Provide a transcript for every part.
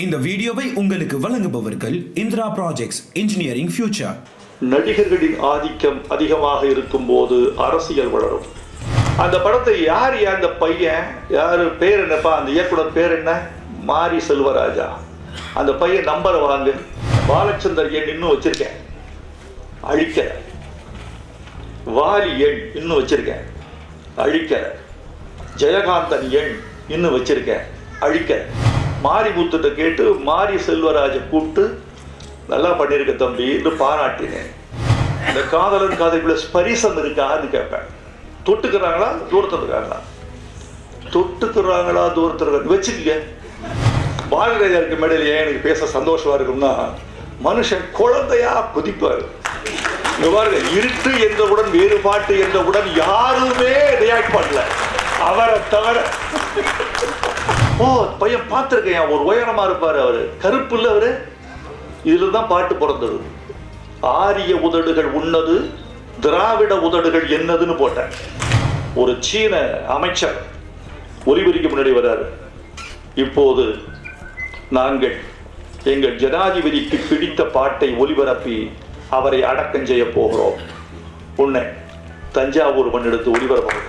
இந்த வீடியோவை உங்களுக்கு வழங்குபவர்கள் இந்திரா ப்ராஜெக்ட்ஸ் இன்ஜினியரிங் ஃபியூச்சர். நடிகர்களின் ஆதிக்கம் அதிகமாக இருக்கும் போது அரசியல் வளரும். அந்த படத்தை யார் அந்த பையன் யாரு பேர் என்னப்பா, அந்த இயக்குனர் பேர் என்ன, மாரி செல்வராஜா. அந்த பையன் நம்பரை வாங்கு, பாலச்சந்தர் எண் இன்னும் வச்சிருக்கேன் அழிக்கல, வாலி எண் இன்னும் வச்சிருக்கேன் அழிக்கல, ஜெயகாந்தன் எண் இன்னும் வச்சிருக்கேன் அழிக்கல. மாரிமுத்துட்ட கேட்டு மாரி செல்வராஜை கூப்பிட்டு நல்லா பண்ணியிருக்க தம்பி என்று பாராட்டினேன். இந்த காதலன் காதலுக்குள்ள ஸ்பரிசம் இருக்கான்னு கேட்பேன். தொட்டுக்கிறாங்களா தூரத்தில் இருக்காங்களா, தொட்டுக்கிறாங்களா தூரத்தில் இருக்க வச்சுக்க. பாரதிராஜா இருக்க மேடையில் ஏன் எனக்கு பேச சந்தோஷமா இருக்கும்னா, மனுஷன் குழந்தையா குதிப்பார். பாருங்க, இருட்டு என்றவுடன் வேறுபாட்டு என்றவுடன் யாருமே ரியாக்ட் பண்ணல, அவரை தவிர. ஓ பையன் பார்த்துருக்கேன், ஒரு உயரமா இருப்பாரு, அவரு கருப்பு இல்ல, அவரு இதுல தான் பாட்டு பிறந்தது. ஆரிய உதடுகள் உன்னது, திராவிட உதடுகள் என்னதுன்னு போட்டேன். ஒரு சீன அமைச்சர் ஒலிபெருக்கி முன்னாடி வராரு. இப்போது நாங்கள் எங்கள் ஜனாதிபதிக்கு பிடித்த பாட்டை ஒலிபரப்பி அவரை அடக்கம் செய்ய போகிறோம். உன்னை தஞ்சாவூர் மண் எடுத்து ஒலிபரப்ப.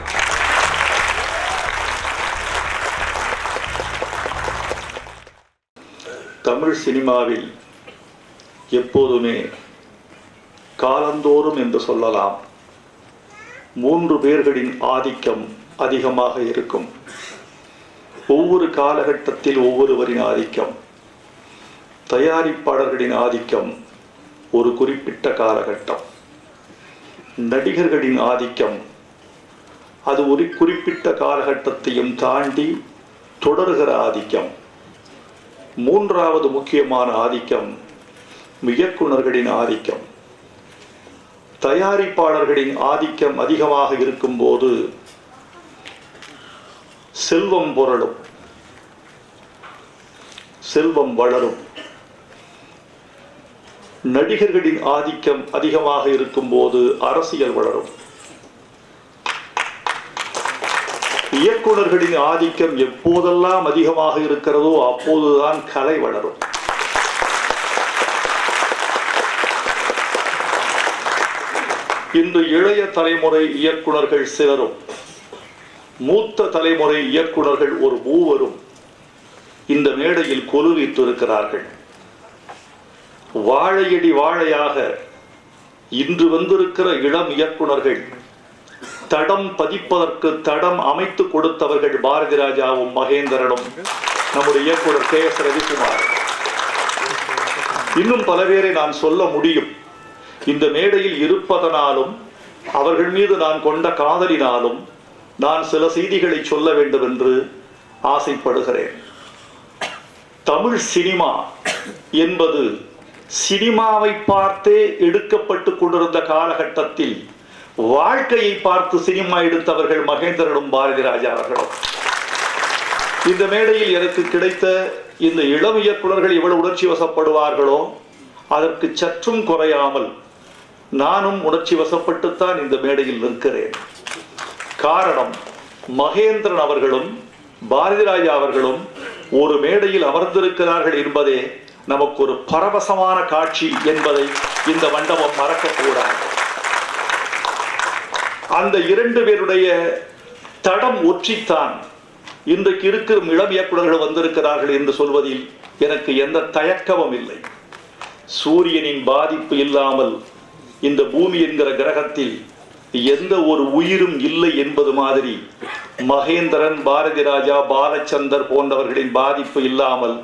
தமிழ் சினிமாவில் எப்போதுமே காலந்தோறும் என்று சொல்லலாம் 3 பேர்களின் ஆதிக்கம் அதிகமாக இருக்கும். ஒவ்வொரு காலகட்டத்தில் ஒவ்வொருவரின் ஆதிக்கம். தயாரிப்பாளர்களின் ஆதிக்கம் ஒரு குறிப்பிட்ட காலகட்டம். நடிகர்களின் ஆதிக்கம் அது ஒரு குறிப்பிட்ட காலகட்டத்தையும் தாண்டி தொடர்கிற ஆதிக்கம். மூன்றாவது முக்கியமான ஆதிக்கம் இயக்குனர்களின் ஆதிக்கம். தயாரிப்பாளர்களின் ஆதிக்கம் அதிகமாக இருக்கும் போது செல்வம் புரளும், செல்வம் வளரும். நடிகர்களின் ஆதிக்கம் அதிகமாக இருக்கும் போது அரசியல் வளரும். இயக்குனர்களின் ஆதிக்கம் எப்போதெல்லாம் அதிகமாக இருக்கிறதோ அப்போதுதான் கலை வளரும். இன்று இளைய தலைமுறை இயக்குனர்கள் சிலரும், மூத்த தலைமுறை இயக்குனர்கள் ஒரு மூவரும் இந்த மேடையில் கொலுவித்து இருக்கிறார்கள். வாழையடி வாழையாக இன்று வந்திருக்கிற இளம் இயக்குனர்கள் தடம் பதிப்பதற்கு தடம் அமைத்து கொடுத்தவர்கள் பாரதிராஜாவும் மகேந்திரனும் நம்முடைய இயக்குனர் கே.எஸ். ரவிக்குமார். இன்னும் பல பேரை நான் சொல்ல முடியும். இந்த மேடையில் இருப்பதனாலும் அவர்கள் மீது நான் கொண்ட காதலினாலும் நான் சில செய்திகளை சொல்ல வேண்டும் என்று ஆசைப்படுகிறேன். தமிழ் சினிமா என்பது சினிமாவை பார்த்தே எடுக்கப்பட்டு கொண்டிருந்த காலகட்டத்தில் வாழ்க்கையை பார்த்து சினிமா எடுத்தவர்கள் மகேந்திரனும் பாரதிராஜா அவர்களும். இந்த மேடையில் எனக்கு கிடைத்த இந்த இளம் இயக்குனர்கள் எவ்வளவு உணர்ச்சி வசப்படுவார்களோ அதற்கு சற்றும் குறையாமல் நானும் உணர்ச்சி வசப்பட்டுத்தான் இந்த மேடையில் நிற்கிறேன். காரணம், மகேந்திரன் அவர்களும் பாரதிராஜா அவர்களும் ஒரு மேடையில் அமர்ந்திருக்கிறார்கள் என்பதே நமக்கு ஒரு பரவசமான காட்சி என்பதை இந்த மண்டபம் மறக்கக்கூடாது. அந்த 2 பேருடைய தடம் ஒற்றித்தான் இன்றைக்கு இருக்கிற இளம் இயக்குனர்கள் வந்திருக்கிறார்கள் என்று சொல்வதில் எனக்கு எந்த தயக்கமும் இல்லை. சூரியனின் பாதிப்பு இல்லாமல் இந்த பூமி என்கிற கிரகத்தில் எந்த ஒரு உயிரும் இல்லை என்பது மாதிரி மகேந்திரன், பாரதிராஜா, பாலச்சந்தர் போன்றவர்களின் பாதிப்பு இல்லாமல்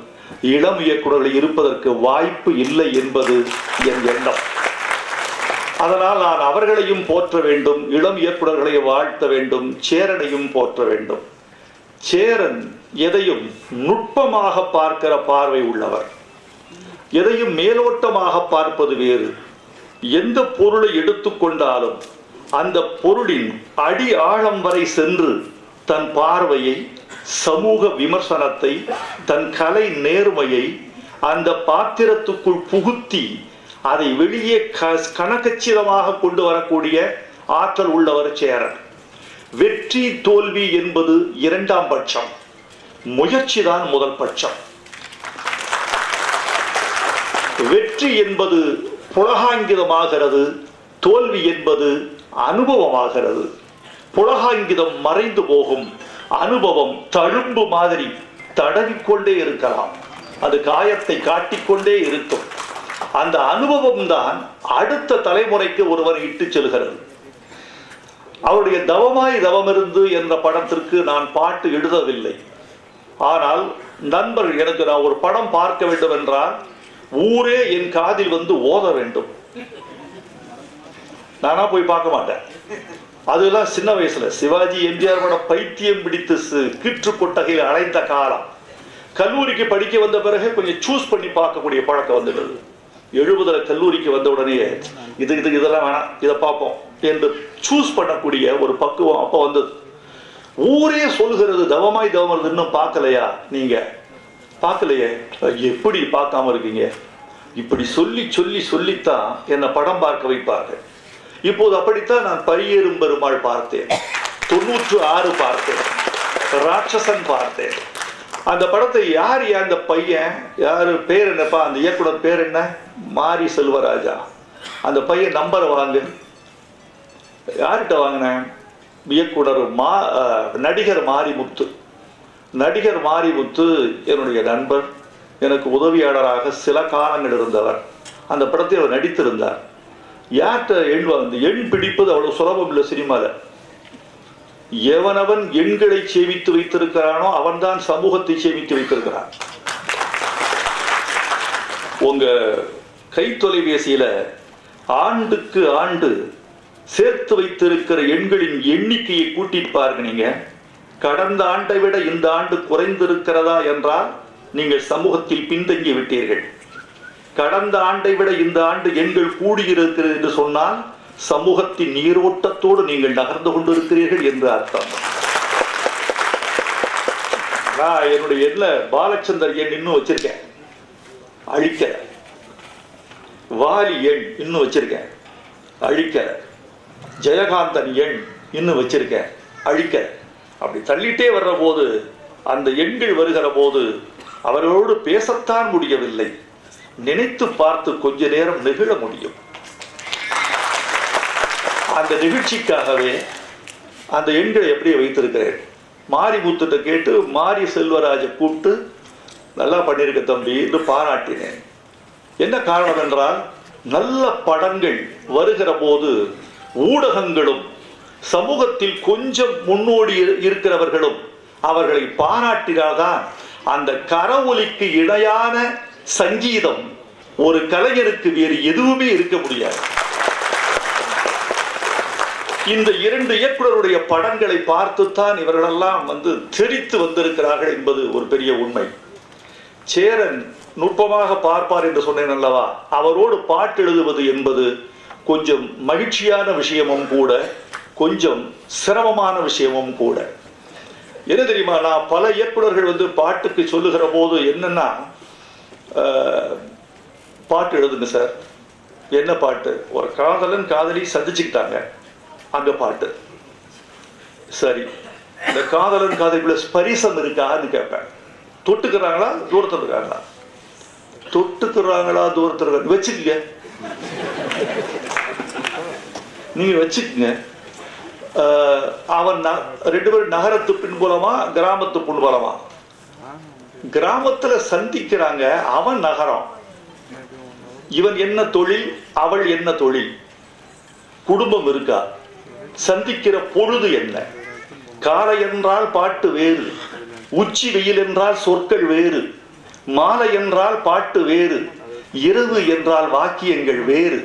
இளம் இயக்குனர்கள் இருப்பதற்கு வாய்ப்பு இல்லை என்பது என் எண்ணம். அதனால் நான் அவர்களையும் போற்ற வேண்டும், இளம் இயக்குனர்களை வாழ்த்த வேண்டும், சேரனையும் போற்ற வேண்டும். சேரன் எதையும் நுட்பமாக பார்க்கிற பார்வை உள்ளவர். எதையும் மேலோட்டமாக பார்ப்பது வேறு. எந்த பொருளை எடுத்துக்கொண்டாலும் அந்த பொருளின் அடி ஆழம் வரை சென்று தன் பார்வையை, சமூக விமர்சனத்தை, தன் கலை நேர்மையை அந்த பாத்திரத்துக்குள் புகுத்தி அதை வெளியே கனகச்சிதமாக கொண்டு வரக்கூடிய ஆற்றல் உள்ளவர் சேரன். வெற்றி தோல்வி என்பது 2ஆம் பட்சம், முயற்சிதான் முதல் பட்சம். வெற்றி என்பது புலகாங்கிதமாகிறது, தோல்வி என்பது அனுபவமாகிறது. புலகாங்கிதம் மறைந்து போகும், அனுபவம் தழும்பு மாதிரி தடவிக்கொண்டே இருக்கலாம், அது காயத்தை காட்டிக்கொண்டே இருக்கும். அந்த அனுபவம் தான் அடுத்த தலைமுறைக்கு ஒருவர் இட்டு செல்கிறது. அவருடைய தவமாய் தவமிருந்து என்ற படத்திற்கு நான் பாட்டு எழுதவில்லை. ஆனால் நண்பர்கள் எனக்கு நான் ஒரு படம் பார்க்க வேண்டும் என்றால் ஊரே என் காதில் வந்து ஓத வேண்டும். நானா போய் பார்க்க மாட்டேன். அதெல்லாம் சின்ன வயசுல சிவாஜி எம்ஜிஆர் படம் பைத்தியம் பிடித்து கீற்று கொட்டகையில் அடைந்த காலம். கல்லூரிக்கு படிக்க வந்த பிறகு கொஞ்சம் சூஸ் பண்ணி பார்க்கக்கூடிய பழக்கம் வந்துடுது. 70 கல்லூரிக்கு வந்த உடனே இதெல்லாம் வேணாம், இதை பார்ப்போம் என்று சூஸ் பண்ணக்கூடிய ஒரு பக்குவம் அப்போ வந்தது. ஊரே சொல்கிறது தவமாய் தவம் இன்னும் பார்க்கலையா, நீங்க பார்க்கலையே, எப்படி பார்க்காம இருக்கீங்க? இப்படி சொல்லி சொல்லி சொல்லித்தான் என்னை படம் பார்க்க வைப்பார்கள். இப்போது அப்படித்தான் நான் பரியேறும் பெருமாள் பார்த்தேன், 96 பார்த்தேன், ராட்சசன் பார்த்தேன். அந்த படத்தை யார் அந்த பையன் யாரு பேர் என்னப்பா, அந்த இயக்குனர் பேர் என்ன, மாரி செல்வராஜா. அந்த பையன் நம்பரை வாங்கு. யார்கிட்ட வாங்கினேன்? இயக்குனர் நடிகர் மாரிமுத்து. நடிகர் மாரிமுத்து என்னுடைய நண்பர், எனக்கு உதவியாளராக சில காலங்கள் இருந்தவர். அந்த படத்தை அவர் நடித்திருந்தார். யார்கிட்ட எண் வாங்க, எண் பிடிப்பது அவ்வளவு சுலபம் இல்லை சினிமாவில். எவனவன் எண்களை சேமித்து வைத்திருக்கிறானோ அவன்தான் சமூகத்தை சேமித்து வைத்திருக்கிறான். உங்க கை தொலைபேசியில ஆண்டுக்கு ஆண்டு சேர்த்து வைத்திருக்கிற எண்களின் எண்ணிக்கையை கூட்டிட்டு பாருங்க. நீங்க கடந்த ஆண்டை விட இந்த ஆண்டு குறைந்திருக்கிறதா என்றால் நீங்கள் சமூகத்தில் பின்தங்கி விட்டீர்கள். கடந்த ஆண்டை விட இந்த ஆண்டு எண்கள் கூடியிருக்கிறது என்று சொன்னால் சமூகத்தின் நீரோட்டத்தோடு நீங்கள் நகர்ந்து கொண்டிருக்கிறீர்கள் என்று அர்த்தம். நான் என்னுடைய எண்ணில் பாலச்சந்தர் எண் இன்னும் வச்சிருக்கேன், அழிக்கல. வாலி எண் இன்னும் வச்சிருக்கேன், அழிக்கல. ஜெயகாந்தன் எண் இன்னும் வச்சிருக்கேன், அழிக்கல. அப்படி தள்ளிட்டே வர்ற போது, அந்த எண்கள் வருகிற போது அவர்களோடு பேசத்தான் முடியவில்லை, நினைத்து பார்த்து கொஞ்ச நேரம் நெகிழ முடியும். அந்த நிகழ்ச்சிக்காகவே அந்த எண்களை எப்படி வைத்திருக்கிறேன். மாரிமுத்துட்ட கேட்டு மாரி செல்வராஜை கூப்பிட்டு நல்லா பண்ணியிருக்க தம்பி என்று பாராட்டினேன். என்ன காரணம் என்றால், நல்ல படங்கள் வருகிற போது ஊடகங்களும் சமூகத்தில் கொஞ்சம் முன்னோடி இருக்கிறவர்களும் அவர்களை பாராட்டினால்தான் அந்த கரவொலிக்கு இணையான சங்கீதம் ஒரு கலைஞருக்கு வேறு எதுவுமே இருக்க முடியாது. இந்த 2 இயக்குனருடைய படங்களை பார்த்துத்தான் இவர்களெல்லாம் தெரித்து வந்திருக்கிறார்கள் என்பது ஒரு பெரிய உண்மை. சேரன் நுட்பமாக பார்ப்பார் என்று சொன்னேன் அல்லவா, அவரோடு பாட்டு எழுதுவது என்பது கொஞ்சம் மகிழ்ச்சியான விஷயமும் கூட, கொஞ்சம் சிரமமான விஷயமும் கூட. என்ன தெரியுமா, நான் பல இயக்குனர்கள் பாட்டுக்கு சொல்லுகிற போது என்னன்னா, பாட்டு எழுதுங்க சார். என்ன பாட்டு? ஒரு காதலன் காதலி சந்திச்சுக்கிட்டாங்க, அங்க பாட்டு. சரி, இந்த காதலன் காதலிக்குள்ள ஸ்பரிசம் இருக்கான்னு கேட்பேன். தொட்டுக்கிறாங்களா தூரத்தில் இருக்காங்களா? தொட்டுக்கிறாங்களா தூரத்தில் இருக்காங்க வச்சுக்கங்க, நீங்க வச்சுக்கங்க. அவன் 2 பேரும் நகரத்து பின்புலமா கிராமத்து பின்புலமா? கிராமத்துல சந்திக்கிறாங்க, அவன் நகரம். இவன் என்ன தொழில், அவள் என்ன தொழில், குடும்பம் இருக்கா, சந்திக்கிற பொழுது என்ன? காலை என்றால் பாட்டு வேறு, உச்சி வெயில் என்றால் சொற்கள் வேறு, மாலை என்றால் பாட்டு வேறு, இரவு என்றால் வாக்கியங்கள் வேறு.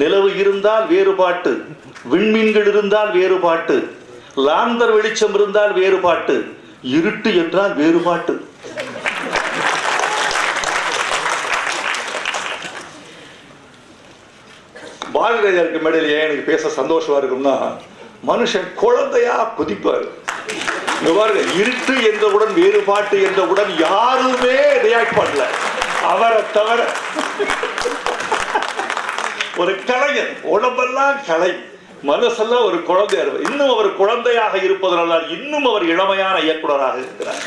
நிலவு இருந்தால் வேறு பாட்டு, விண்மீன்கள் இருந்தால் வேறு பாட்டு, லாந்தர் வெளிச்சம் இருந்தால் வேறு பாட்டு, இருட்டு என்றால் வேறு பாட்டு. பாரதியாருக்கு மேடையில் ஏன் எனக்கு பேச சந்தோஷமா இருக்கும்னா, மனுஷன் குழந்தையா குதிப்பாரு. பாருங்க, இருட்டு என்றவுடன் வேறுபாட்டு என்றவுடன் யாருமே ரியாக்ட் பண்ணல, அவரை தவிர. ஒரு கலைஞர், உடம்பெல்லாம் கலை, மனசெல்லாம் ஒரு குழந்தையா இருப்பார். இன்னும் அவர் குழந்தையாக இருப்பதனால இன்னும் அவர் இளமையான இயக்குனராக இருக்கிறார்.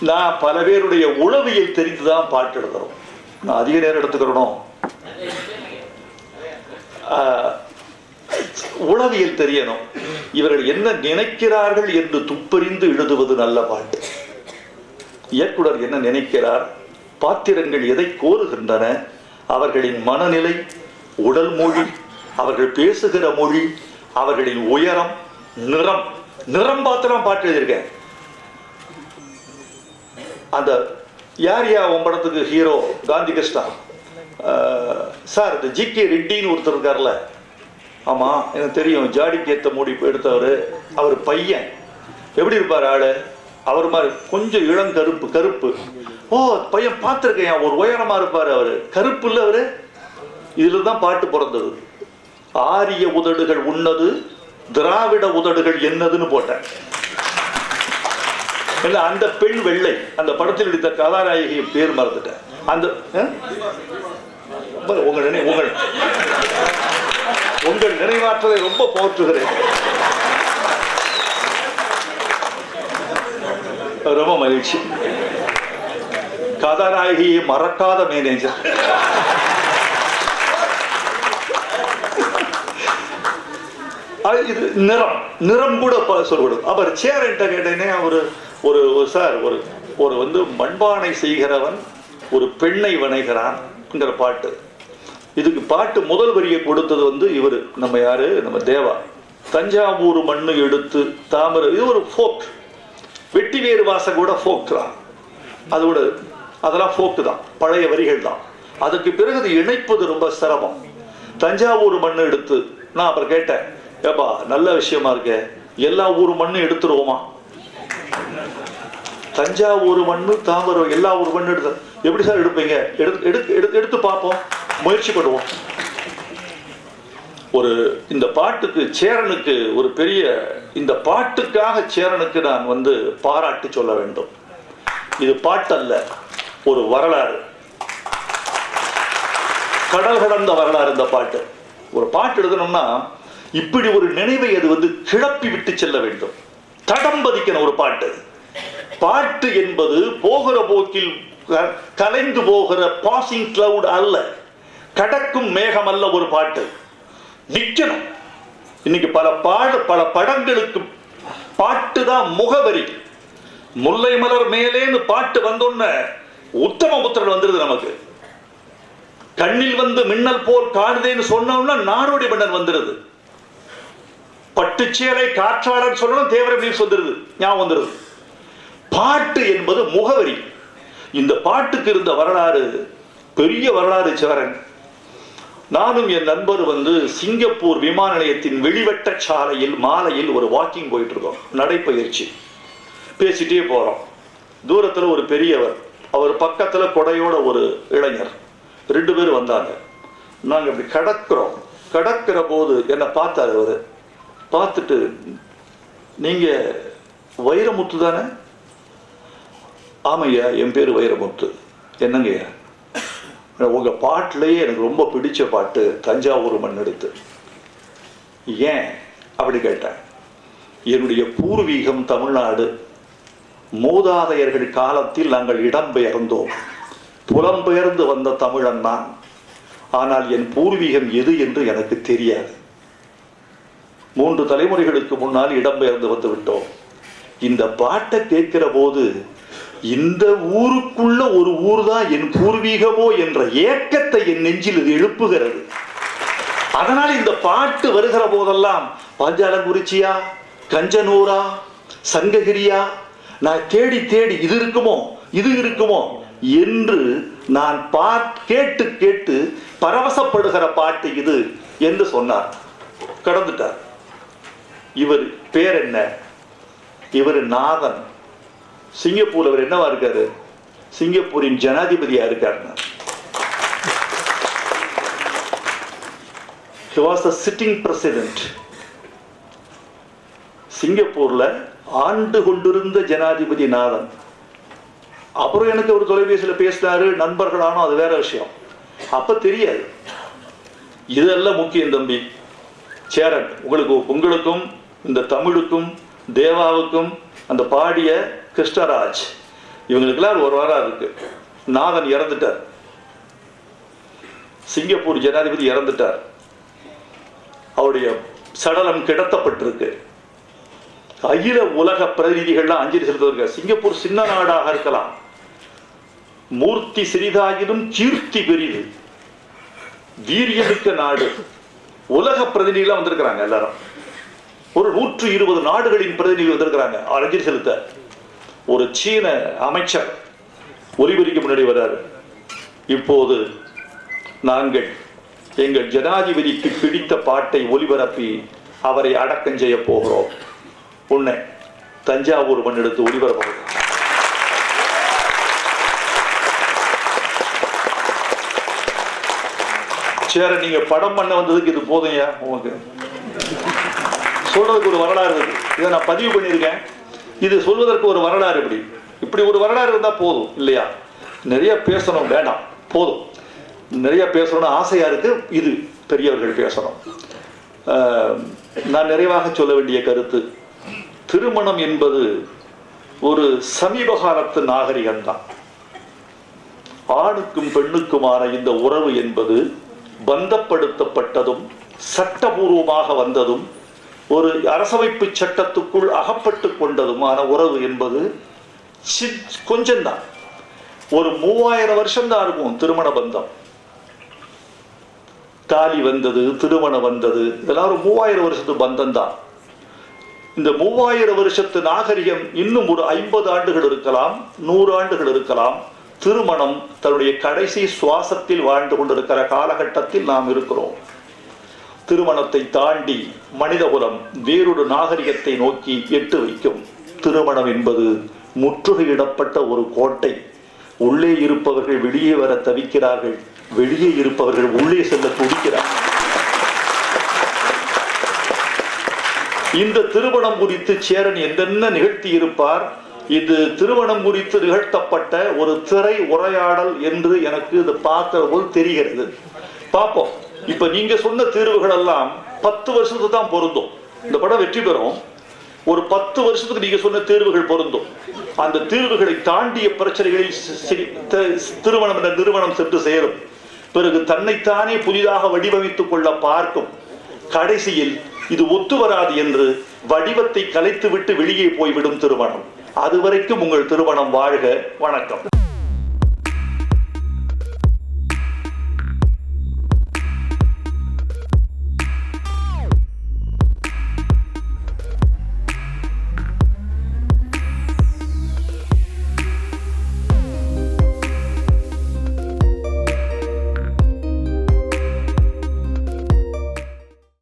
நான் பல பேருடைய உளவியல் தெரிந்துதான் பாட்டு எழுதுறோம். நான் அதிக நேரம் எடுத்துக்கிறோம். உளவியல் தெரியணும். இவர்கள் என்ன நினைக்கிறார்கள் என்று துப்பறிந்து எழுதுவது நல்ல பாட்டு. இயக்குனர் என்ன நினைக்கிறார், பாத்திரங்கள் எதை கோருகின்றன, அவர்களின் மனநிலை, உடல் மொழி, அவர்கள் பேசுகிற மொழி, அவர்களின் உயரம், நிறம். நிறம் பாத்திரம் பாட்டு எழுதியிருக்கேன். அந்த யார் உன் படத்துக்கு ஹீரோ காந்தி கிருஷ்ணா சார், இந்த ஜி.கே. ரெட்டின்னு ஒருத்தர் இருக்கார்ல, ஆமா எனக்கு தெரியும், ஜாடிக்கு ஏற்ற மூடி எடுத்தவர். அவர் பையன் எப்படி இருப்பார் ஆளு, அவர் மாதிரி கொஞ்சம் இளங்கருப்பு கருப்பு. ஓ பையன் பார்த்துருக்கேன், ஒரு உயரமா இருப்பாரு அவரு, கருப்பு இல்ல அவரு. இதுல தான் பாட்டு பிறந்தது. ஆரிய உதடுகள் உன்னது, திராவிட உதடுகள் என்னதுன்னு போட்டேன். இல்ல அந்த பெண் வெள்ளை, அந்த படத்தில் எடுத்த கதாநாயகி பேர் மறந்துட்டேன். அந்த உங்கள் நினைவாற்றலை ரொம்ப போற்றுகிறேன். ரொம்ப மகிழ்ச்சி. கதாநாயகியை மறக்காத மேனேஜர். இது நிறம், நிறம் கூட சொல்லக்கூடாது. அவர் சேரன்ட்ட கேட்டேனே, ஒரு சார் ஒரு வந்து மண்பானை செய்கிறவன் ஒரு பெண்ணை வணைகிறான்ங்கிற பாட்டு. இதுக்கு பாட்டு முதல் வரியை கொடுத்தது வந்து இவர், நம்ம யாரு, நம்ம தேவா. தஞ்சாவூர் மண்ணு எடுத்து தாமரை, இது ஒரு ஃபோக். வெட்டி வேறு வாசம் கூட ஃபோக் தான், அது கூட அதெல்லாம் ஃபோக்கு தான், பழைய வரிகள் தான். அதுக்கு பிறகு இணைப்பது ரொம்ப சிரமம். தஞ்சாவூர் மண்ணு எடுத்து, நான் அப்புறம் கேட்டேன், ஏப்பா நல்ல விஷயமா இருக்க, எல்லா ஊர் மண்ணு எடுத்துருவோமா? தஞ்சாவூர் மண்ணு தாமரை எல்லா ஊர் மண்ணு எடுத்து எப்படி சார் எடுப்பீங்க? எடுத்து பார்ப்போம், முயற்சி பண்ணுவோம். இந்த பாட்டுக்கு சேரனுக்கு ஒரு பெரிய, இந்த பாட்டுக்காக சேரனுக்கு நான் வந்து பாராட்டு சொல்ல வேண்டும். இது பாட்டல்ல, ஒரு வரலாறு, கடல் கடந்த வரலாறு. இந்த பாட்டு, ஒரு பாட்டு எழுதணும்னா இப்படி ஒரு நினைவை அது வந்து கிளப்பி விட்டு செல்ல வேண்டும், தடம் பதிக்கணும் ஒரு பாட்டு. பாட்டு என்பது போகிற போக்கில் கலைந்து போகிற பாசிங் கிளவுட் அல்ல, கடக்கும் மேகம் அல்ல. ஒரு பாட்டு நிக்கணும். இன்னைக்கு பல படங்களுக்கு பாட்டு தான் முகவரி. முல்லை மலர் மேலேன்னு பாட்டு வந்தோன்ன உத்தமபுத்திரன் வந்துருது நமக்கு. கண்ணில் வந்து மின்னல் போல் காணுதேன்னு சொன்னோம்னா நாடோடி மன்னன் வந்துருது. பட்டுச்சேலை காற்றாளர் சொல்லணும், தேவரை நீர் வந்துருது, ஞாபகம் வந்துருது. பாட்டு என்பது முகவரி. இந்த பாட்டுக்கு இருந்த வரலாறு பெரிய வரலாறு. சேரன், நானும் என் நண்பர் வந்து சிங்கப்பூர் விமான நிலையத்தின் வெளிவட்ட சாலையில் மாலையில் ஒரு வாக்கிங் போயிட்டு இருக்கோம், நடைப்பயிற்சி. பேசிட்டே போறோம். தூரத்துல ஒரு பெரியவர், அவர் பக்கத்துல கொடையோட ஒரு இளைஞர், 2 பேர் வந்தாங்க. நாங்க இப்படி கடக்கிற போது என்ன பார்த்தாரு. அவரு பார்த்துட்டு, நீங்க வைரமுத்து தானே? ஆமையா, என் பேரு வைரமுத்து. என்னங்கய்யா? உங்க பாட்டிலேயே எனக்கு ரொம்ப பிடிச்ச பாட்டு தஞ்சாவூர் மண் எடுத்து. ஏன் அப்படி கேட்டேன். என்னுடைய பூர்வீகம் தமிழ்நாடு. மூதாதையர்கள் காலத்தில் நாங்கள் இடம்பெயர்ந்தோம், புலம்பெயர்ந்து வந்த தமிழன் நான். ஆனால் என் பூர்வீகம் எது என்று எனக்கு தெரியாது. 3 தலைமுறைகளுக்கு முன்னால் இடம்பெயர்ந்து வந்து விட்டோம். இந்த பாட்டை கேட்கிற போது இந்த ஊருக்குள்ள ஒரு ஊர் தான் என் பூர்வீகமோ என்ற ஏக்கத்தை என் நெஞ்சில் இது எழுப்புகிறது. அதனால் இந்த பாட்டு வருகிற போதெல்லாம் பாஞ்சாலங்குறிச்சியா, கஞ்சனூரா, சங்ககிரியா, நான் தேடி இது இருக்குமோ என்று நான் கேட்டு பரவசப்படுகிற பாட்டு இது என்று சொன்னார். கடந்துட்டார். இவர் பேர் என்ன? இவர் நாதன். சிங்கப்பூர்ல அவர் என்னவா இருக்காரு? சிங்கப்பூரின் ஜனாதிபதியா இருக்காரு. He was the sitting president. சிங்கப்பூர்ல ஆண்டு கொண்டிருந்த ஜனாதிபதி நாதன். அப்புறம் எனக்கு ஒரு தொலைபேசியில் பேசினாரு, நண்பர்களானோ, அது வேற விஷயம். அப்ப தெரியாது. இதெல்லாம் முக்கியம் தம்பி. சேரன், உங்களுக்கும் இந்த தமிழுக்கும் தேவாவுக்கும் அந்த பாடிய கிருஷ்ணராஜ் இவங்களுக்கெல்லாம் ஒரு வரலாறு இருக்கு. நாதன் இறந்துட்டார், சிங்கப்பூர் ஜனாதிபதி இறந்துட்டார், அவருடைய சடலம் கிடத்தப்பட்டிருக்கு. அகில உலக பிரதிநிதிகள்லாம் அஞ்சலி செலுத்துவார்கள். சிங்கப்பூர் சின்ன நாடாக இருக்கலாம், மூர்த்தி சிறிதாயினும் கீர்த்தி பெரிது, வீரியமிக்க நாடு. உலக பிரதிநிதிகளாக வந்திருக்கிறாங்க எல்லாரும். ஒரு 120 நாடுகளின் பிரதிநிதி வந்திருக்கிறாங்க அஞ்சலி செலுத்த. ஒரு சீன அமைச்சர் ஒலிபெருக்கி முன்னாடி வர்றாரு. இப்போது நாங்கள் எங்கள் ஜனாதிபதிக்கு பிடித்த பாட்டை ஒலிபரப்பி அவரை அடக்கம் செய்ய போகிறோம். உன்னை தஞ்சாவூர் மண் எடுத்து ஒலிபரப்ப. சரி, நீங்க படம் பண்ண வந்ததுக்கு இது போதும்யா. உங்களுக்கு சொல்றதுக்கு ஒரு வரலாறு இருக்கு, இதை நான் பதிவு பண்ணியிருக்கேன். இது சொல்வதற்கு ஒரு வரலாறு, இப்படி ஒரு வரலாறு இருந்தா போதும் இல்லையா? நிறைய பேசணும் வேண்டாம், போதும். நிறைய பேசணும்னு ஆசையா இருக்கு, இது பெரியவர்கள் பேசணும். நான் நிறைவாக சொல்ல வேண்டிய கருத்து, திருமணம் என்பது ஒரு சமீப காலத்து நாகரிகம்தான். ஆணுக்கும் பெண்ணுக்குமான இந்த உறவு என்பது பந்தப்படுத்தப்பட்டதும் சட்டபூர்வமாக வந்ததும் ஒரு அரசமைப்பு சட்டத்துக்குள் அகப்பட்டு கொண்டதுமான உறவு என்பது கொஞ்சம்தான். ஒரு 3000 வருஷம் தான் இருக்கும் திருமண பந்தம். தாலி வந்தது, திருமணம் வந்தது, இதெல்லாம் ஒரு 3000 வருஷத்து பந்தம் தான். இந்த 3000 வருஷத்து நாகரிகம் இன்னும் ஒரு 50 ஆண்டுகள் இருக்கலாம், 100 ஆண்டுகள் இருக்கலாம். திருமணம் தன்னுடைய கடைசி சுவாசத்தில் வாழ்ந்து கொண்டிருக்கிற காலகட்டத்தில் நாம் இருக்கிறோம். திருமணத்தை தாண்டி மனிதகுலம் வேறொரு நாகரிகத்தை நோக்கி எட்டு வைக்கும். திருமணம் என்பது முற்றுகையிடப்பட்ட ஒரு கோட்டை. உள்ளே இருப்பவர்கள் வெளியே வர தவிக்கிறார்கள், வெளியே இருப்பவர்கள் உள்ளே செல்ல துடிக்கிறார்கள். இந்த திருமணம் குறித்து சேரன் என்னென்ன நிகழ்த்தி இருப்பார், இது திருமணம் குறித்து நிகழ்த்தப்பட்ட ஒரு திரை உரையாடல் என்று எனக்கு இது பார்க்கிற போது தெரிகிறது. பார்ப்போம். இப்ப நீங்க சொன்ன தீர்வுகள் எல்லாம் 10 வருஷத்துக்கு தான் பொருந்தும். இந்த படம் வெற்றி பெறும், ஒரு 10 வருஷத்துக்கு நீங்க சொன்ன தீர்வுகள் பொருந்தும். அந்த தீர்வுகளை தாண்டிய பிரச்சனைகளில் திருமணம் என்ற நிறுவனம் சென்று சேரும். பிறகு தன்னைத்தானே புதிதாக வடிவமைத்துக் கொள்ள பார்க்கும். கடைசியில் இது ஒத்து வராது என்று வடிவத்தை கலைத்துவிட்டு வெளியே போய்விடும் திருமணம். அதுவரைக்கும் உங்கள் திருமணம் வாழ்க. வணக்கம்.